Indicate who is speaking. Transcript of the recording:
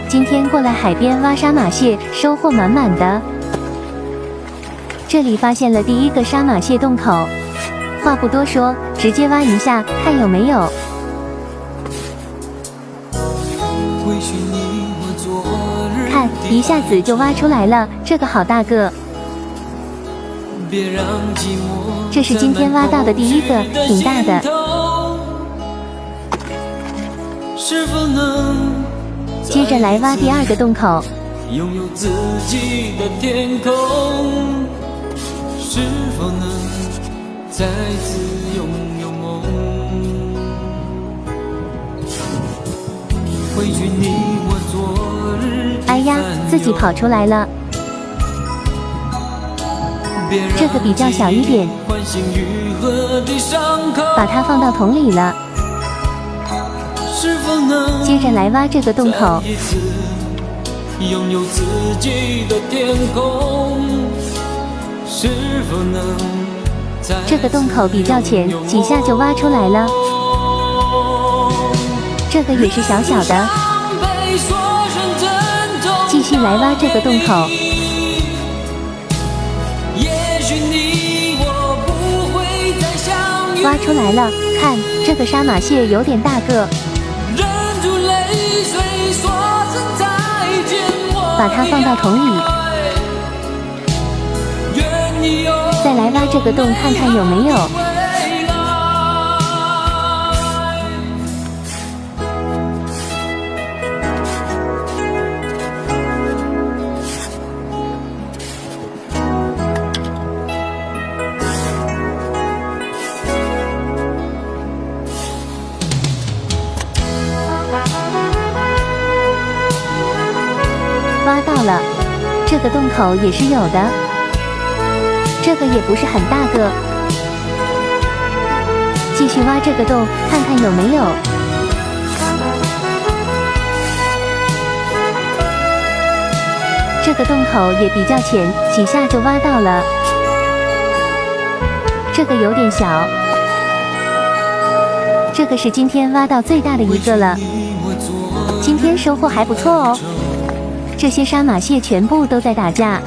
Speaker 1: 今天过来海边挖沙马蟹，收获满满的。这里发现了第一个沙马蟹洞口，话不多说，直接挖一下，看有没有。看，一下子就挖出来了，这个好大个。这是今天挖到的第一个，挺大的。接着来挖第二个洞口。拥有自己的天空，是否能再次拥有梦？回去你我昨日。哎呀，自己跑出来了。这个比较小一点，把它放到桶里了。接着来挖这个洞口。拥有自己的天空，是否能这个洞口比较浅，几下就挖出来了。这个也是小小的。继续来挖这个洞口。挖出来了，看这个沙马蟹有点大个。把它放到桶里，再来挖这个洞看看有没有。挖到了，这个洞口也是有的，这个也不是很大个。继续挖这个洞，看看有没有。这个洞口也比较浅，几下就挖到了。这个有点小，这个是今天挖到最大的一个了。今天收获还不错哦。这些沙马蟹全部都在打架。